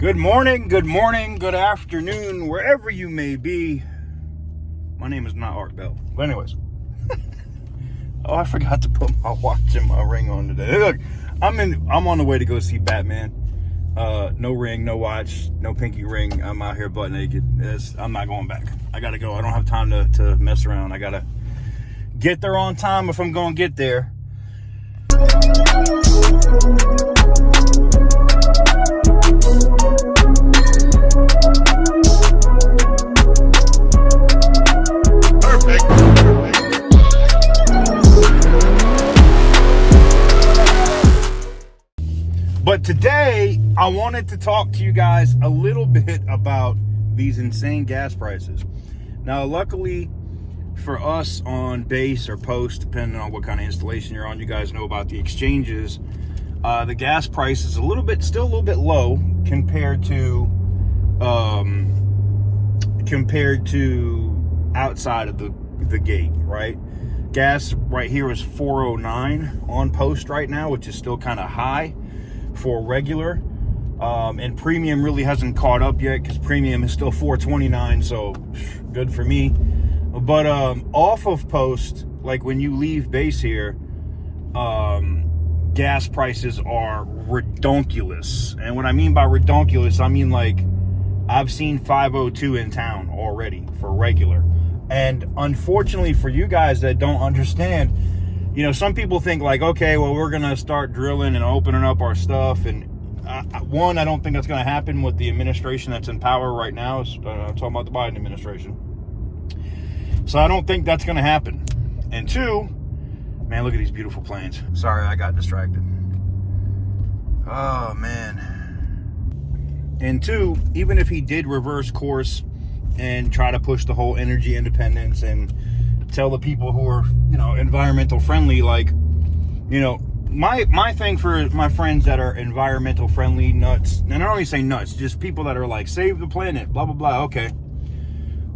Good morning, good afternoon, wherever you may be. My name is not Art Bell. But anyways. Oh, I forgot to put my watch and my ring on today. Look, I'm on the way to go see Batman. No ring, no watch, no pinky ring. I'm out here butt naked. I'm not going back. I gotta go. I don't have time to mess around. I gotta get there on time if I'm gonna get there. But today, I wanted to talk to you guys a little bit about these insane gas prices. Now, luckily for us on base or post, depending on what kind of installation you're on, you guys know about the exchanges. The gas price is still a little bit low compared to outside of the gate, right? Gas right here is $4.09 on post right now, which is still kind of high for regular, and premium really hasn't caught up yet because premium is still $4.29, so good for me. But off of post, like when you leave base here, gas prices are redonkulous. And what I mean by redonkulous, I mean like I've seen 502 in town already for regular. And unfortunately for you guys that don't understand, you know, some people think like, okay, well, we're going to start drilling and opening up our stuff. And one, I don't think that's going to happen with the administration that's in power right now. I'm talking about the Biden administration. So I don't think that's going to happen. And two, man, look at these beautiful planes. Sorry, I got distracted. Oh, man. And two, even if he did reverse course and try to push the whole energy independence and tell the people who are, you know, environmental friendly, like, you know, my thing for my friends that are environmental friendly nuts, and I don't only say nuts, just people that are like, save the planet, blah, blah, blah. Okay.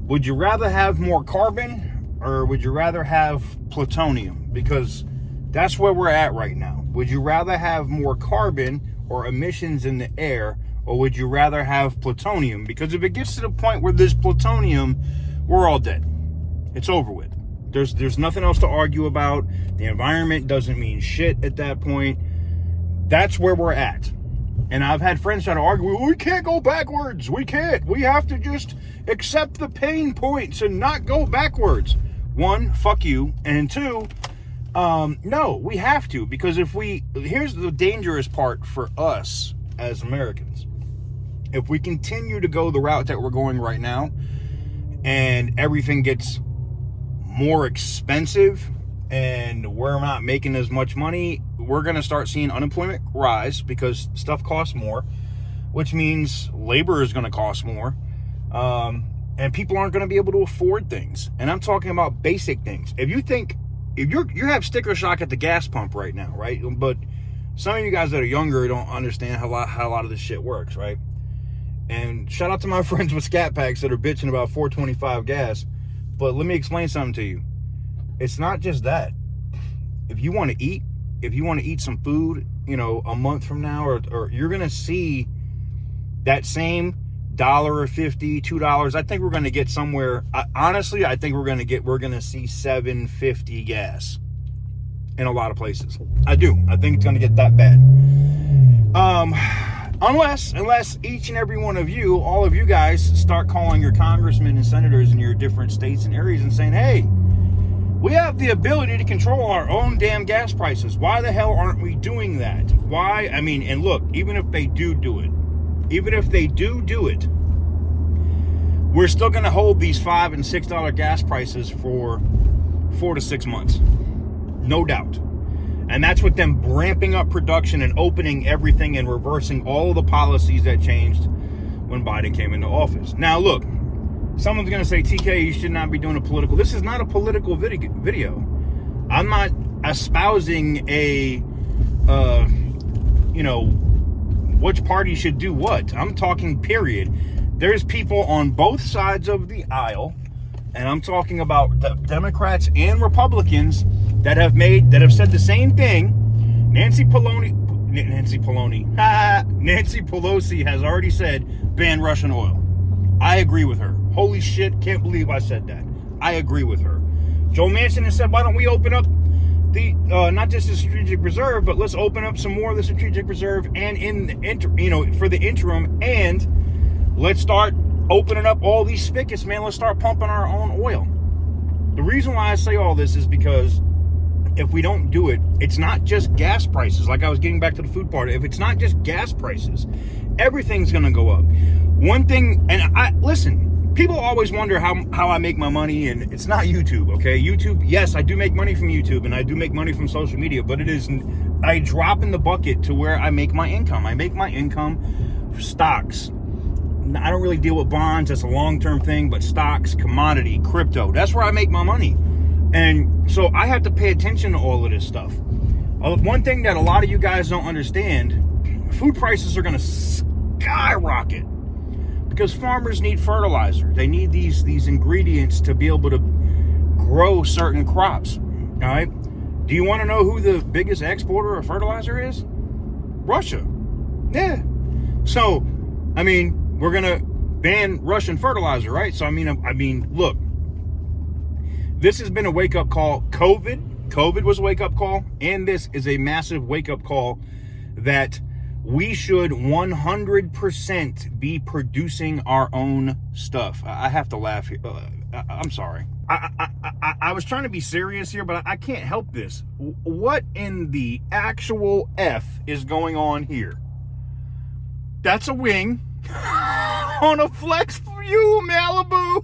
Would you rather have more carbon or would you rather have plutonium? Because that's where we're at right now. Would you rather have more carbon or emissions in the air, or would you rather have plutonium? Because if it gets to the point where there's plutonium, we're all dead. It's over with. There's nothing else to argue about. The environment doesn't mean shit at that point. That's where we're at. And I've had friends try to argue, well, we can't go backwards. We can't. We have to just accept the pain points and not go backwards. One, fuck you. And two, no, we have to. Because here's the dangerous part for us as Americans. If we continue to go the route that we're going right now and everything gets more expensive and we're not making as much money, we're going to start seeing unemployment rise because stuff costs more, which means labor is going to cost more, and people aren't going to be able to afford things. And I'm talking about basic things. If you have sticker shock at the gas pump right now, right? But some of you guys that are younger don't understand how a lot of this shit works, right? And shout out to my friends with Scat Packs that are bitching about $4.25 gas. But let me explain something to you. It's not just that. If you want to eat some food, you know, a month from now, or you're going to see that same $1.50, $2. I think we're going to get somewhere. Honestly, I think we're going to see $7.50 gas in a lot of places. I do. I think it's going to get that bad. Unless each and every one of you, all of you guys, start calling your congressmen and senators in your different states and areas and saying, hey, we have the ability to control our own damn gas prices. Why the hell aren't we doing that? Why? I mean, and look, even if they do it, we're still going to hold these $5 and $6 gas prices for 4 to 6 months. No doubt. And that's with them ramping up production and opening everything and reversing all of the policies that changed when Biden came into office. Now, look, someone's going to say, TK, you should not be doing a political. This is not a political video. I'm not espousing which party should do what. I'm talking period. There's people on both sides of the aisle, and I'm talking about the Democrats and Republicans that have said the same thing. Nancy Pelosi Nancy Pelosi. Nancy Pelosi has already said ban Russian oil. I agree with her. Holy shit, can't believe I said that. I agree with her. Joe Manchin has said, why don't we open up the not just the strategic reserve, but let's open up some more of the strategic reserve and for the interim, and let's start opening up all these spigots, man. Let's start pumping our own oil. The reason why I say all this is because if we don't do it, it's not just gas prices. Like I was getting back to the food part. If it's not just gas prices, everything's going to go up. One thing, and listen, people always wonder how I make my money, and it's not YouTube, okay? YouTube, yes, I do make money from YouTube, and I do make money from social media, but I drop in the bucket to where I make my income. I make my income for stocks. I don't really deal with bonds. That's a long-term thing, but stocks, commodity, crypto, that's where I make my money. And so I have to pay attention to all of this stuff. One thing that a lot of you guys don't understand, food prices are going to skyrocket because farmers need fertilizer. They need these ingredients to be able to grow certain crops. All right. Do you want to know who the biggest exporter of fertilizer is? Russia. Yeah. So, I mean, we're going to ban Russian fertilizer, right? So, I mean, look, this has been a wake-up call. COVID was a wake-up call, and this is a massive wake-up call that we should 100% be producing our own stuff. I have to laugh here. I'm sorry. I was trying to be serious here, but I can't help this. What in the actual F is going on here? That's a wing on a Flex View Malibu.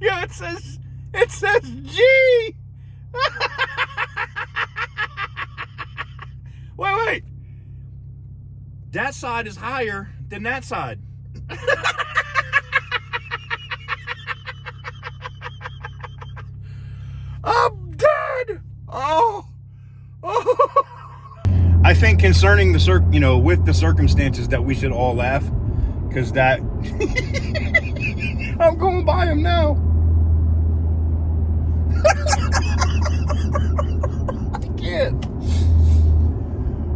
Yeah, it says G. Wait. That side is higher than that side. I'm dead. Oh. I think concerning with the circumstances that we should all laugh, because that I'm going by him now. I can't.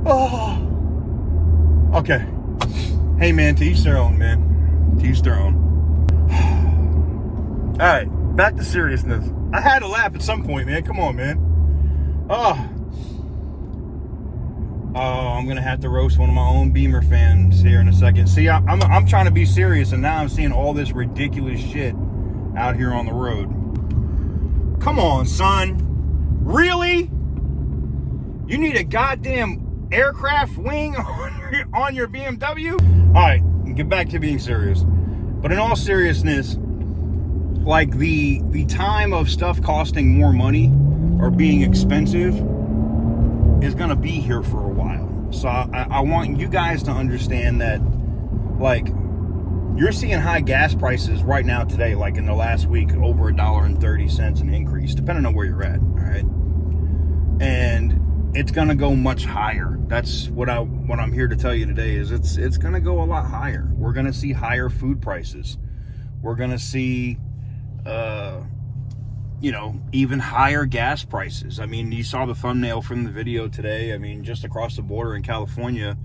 Oh. Okay. Hey, man, to each their own, man. To each their own. All right, back to seriousness. I had to laugh at some point, man. Come on, man. Oh, I'm gonna have to roast one of my own Beamer fans here in a second. See, I'm trying to be serious, and now I'm seeing all this ridiculous shit out here on the road. Come on, son. Really? You need a goddamn aircraft wing on your BMW? All right, get back to being serious. But in all seriousness, like the time of stuff costing more money or being expensive is gonna be here for a while. So I want you guys to understand that, like, you're seeing high gas prices right now today, like in the last week, over $1.30 an increase, depending on where you're at, all right? And it's gonna go much higher. That's what I'm here to tell you today is it's gonna go a lot higher. We're gonna see higher food prices. We're gonna see even higher gas prices. I mean, you saw the thumbnail from the video today. I mean, just across the border in California,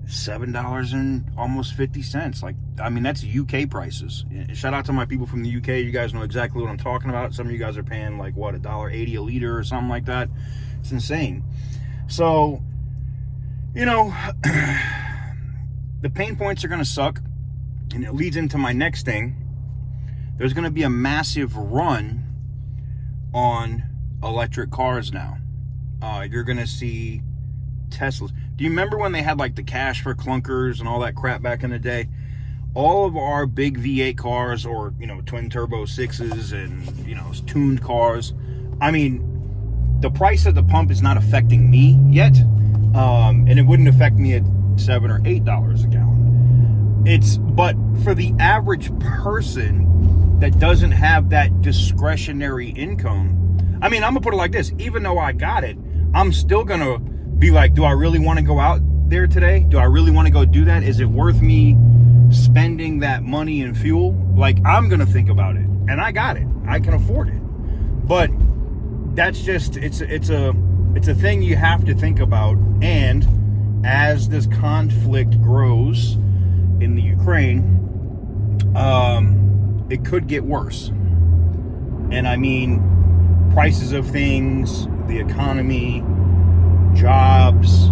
$7 and almost 50 cents. Like, I mean, that's UK prices. Shout out to my people from the UK. You guys know exactly what I'm talking about. Some of you guys are paying like what, $1.80 a liter or something like that. It's insane. So, the pain points are going to suck, and it leads into my next thing. There's going to be a massive run on electric cars now. You're going to see Teslas. Do you remember when they had like the cash for clunkers and all that crap back in the day? All of our big V8 cars, or twin turbo 6s and tuned cars, I mean, the price at the pump is not affecting me yet, and it wouldn't affect me at $7 or $8 a gallon. But for the average person that doesn't have that discretionary income, I mean, I'm gonna put it like this: even though I got it, I'm still gonna be like, do I really want to go out there today? Do I really want to go do that? Is it worth me spending that money in fuel? Like, I'm gonna think about it, and I got it. I can afford it, but that's just it's a thing you have to think about. And as this conflict grows in the Ukraine, it could get worse. And I mean, prices of things, the economy, jobs,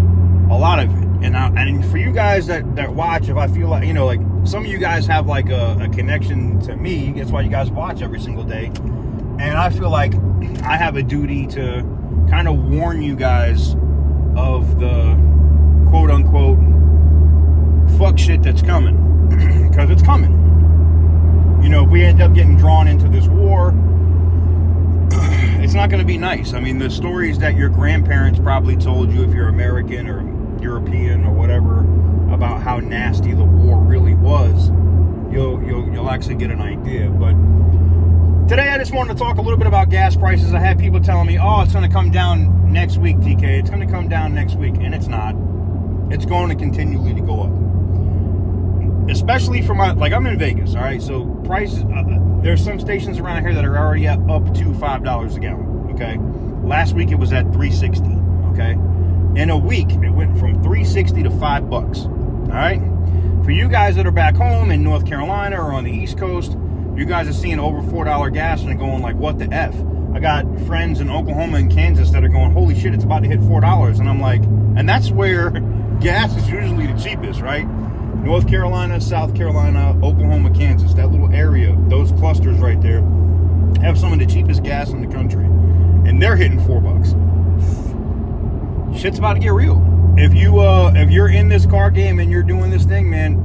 a lot of it. And for you guys that watch, if I feel like, like some of you guys have like a connection to me, that's why you guys watch every single day. And I feel like I have a duty to kind of warn you guys of the quote unquote fuck shit that's coming. Because it's coming. If we end up getting drawn into this war, it's not going to be nice. I mean, the stories that your grandparents probably told you, if you're American or European or whatever, about how nasty the war really was, you'll actually get an idea. But today I just wanted to talk a little bit about gas prices. I had people telling me, oh, it's going to come down next week, TK. It's going to come down next week. And it's not. It's going to continually to go up. Especially for I'm in Vegas, all right? So prices, there's some stations around here that are already up to $5 a gallon, okay? Last week it was at $3.60, okay? In a week, it went from $3.60 to $5, all right? For you guys that are back home in North Carolina or on the East Coast, you guys are seeing over $4 gas and going like, what the F? I got friends in Oklahoma and Kansas that are going, holy shit, it's about to hit $4. And I'm like, and that's where gas is usually the cheapest, right? North Carolina, South Carolina, Oklahoma, Kansas, that little area, those clusters right there have some of the cheapest gas in the country. And they're hitting $4. Shit's about to get real. If you're in this car game and you're doing this thing, man,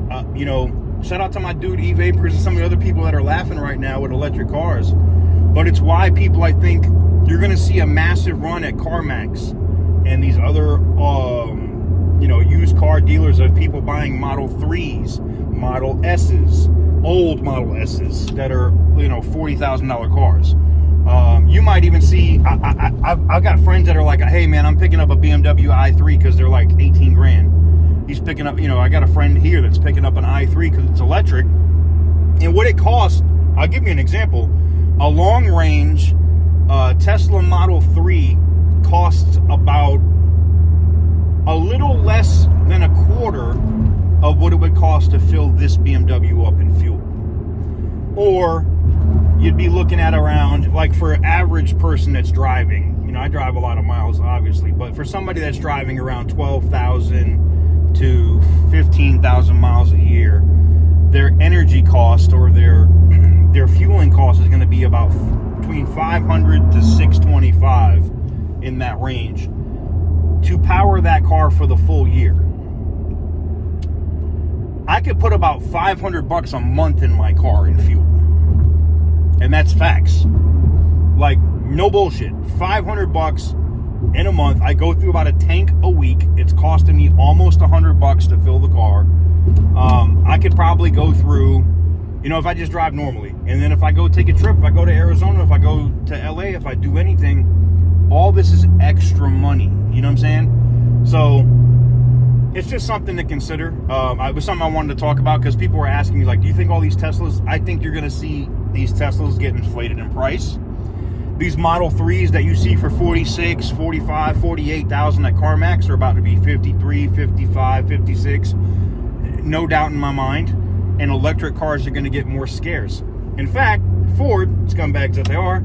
shout out to my dude E-Vapors and some of the other people that are laughing right now with electric cars. But it's why people, I think, you're going to see a massive run at CarMax and these other used car dealers of people buying Model 3s, Model S's, old Model S's that are, $40,000 cars. You might even see, I've got friends that are like, hey man, I'm picking up a BMW i3 because they're like 18 grand. He's picking up, I got a friend here that's picking up an i3 because it's electric. And what it costs, I'll give you an example. A long range Tesla Model 3 costs about a little less than a quarter of what it would cost to fill this BMW up in fuel. Or you'd be looking at around, like for an average person that's driving, I drive a lot of miles obviously, but for somebody that's driving around 12,000 to 15,000 miles a year, their energy cost or their fueling cost is going to be about between 500 to 625 in that range to power that car for the full year. I could put about $500 a month in my car in fuel. And that's facts. Like, no bullshit. $500 in a month. I go through about a tank a week. It's costing me almost $100 to fill the car. I could probably go through, if I just drive normally. And then if I go take a trip, if I go to Arizona, if I go to LA, if I do anything, all this is extra money. You know what I'm saying? So it's just something to consider. It was something I wanted to talk about because people were asking me, like, do you think all these Teslas, I think you're going to see these Teslas get inflated in price. These Model 3s that you see for 46, 45, 48,000 at CarMax are about to be 53, 55, 56. No doubt in my mind. And electric cars are going to get more scarce. In fact, Ford, scumbags that they are,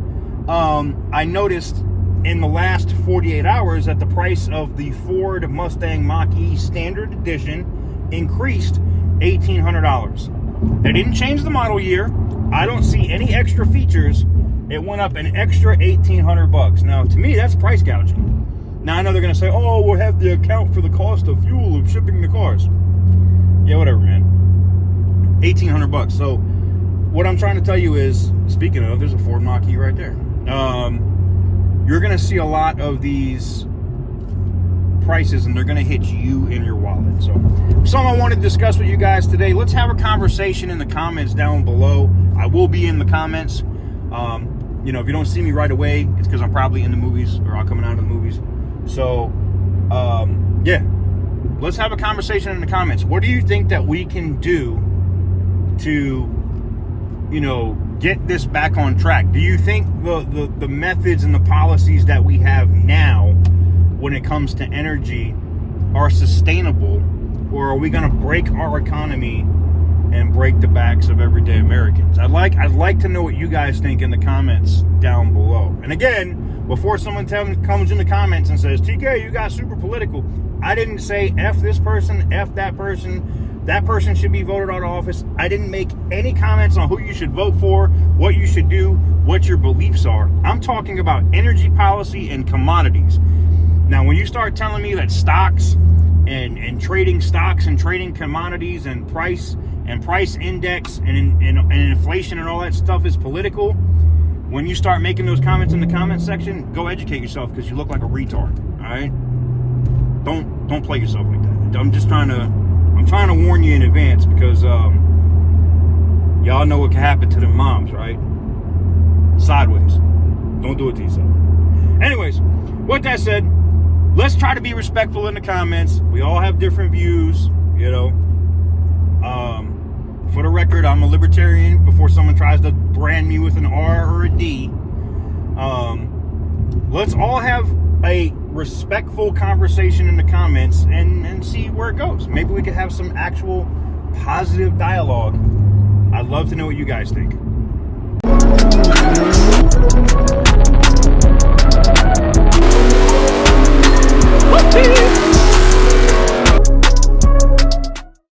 I noticed in the last 48 hours that the price of the Ford Mustang Mach-E Standard Edition increased $1,800. They didn't change the model year. I don't see any extra features. It went up an extra $1,800. Now, to me, that's price gouging. Now, I know they're going to say, oh, we'll have to account for the cost of fuel of shipping the cars. Yeah, whatever, man. $1,800. So, what I'm trying to tell you is, speaking of, there's a Ford Mach-E right there. You're going to see a lot of these prices and they're going to hit you in your wallet. So something I want to discuss with you guys today. Let's have a conversation in the comments down below. I will be in the comments. If you don't see me right away, it's because I'm probably in the movies or I'm coming out of the movies. So yeah, let's have a conversation in the comments. What do you think that we can do to get this back on track? Do you think the methods and the policies that we have now when it comes to energy are sustainable, or are we going to break our economy and break the backs of everyday Americans? I'd like to know what you guys think in the comments down below. And again, before someone comes in the comments and says, TK, you got super political, I didn't say F this person, F that person should be voted out of office. I didn't make any comments on who you should vote for, what you should do, what your beliefs are. I'm talking about energy policy and commodities. Now, when you start telling me that stocks and trading stocks and trading commodities and price index and inflation and all that stuff is political, when you start making those comments in the comment section, go educate yourself, because you look like a retard. All right, don't play yourself like that. I'm trying to warn you in advance, because y'all know what can happen to them moms, right? Sideways. Don't do it to yourself. Anyways, with that said, let's try to be respectful in the comments. We all have different views, you know. For the record, I'm a libertarian, before someone tries to brand me with an R or a D. Let's all have a respectful conversation in the comments and see where it goes. Maybe we could have some actual positive dialogue. I'd love to know what you guys think.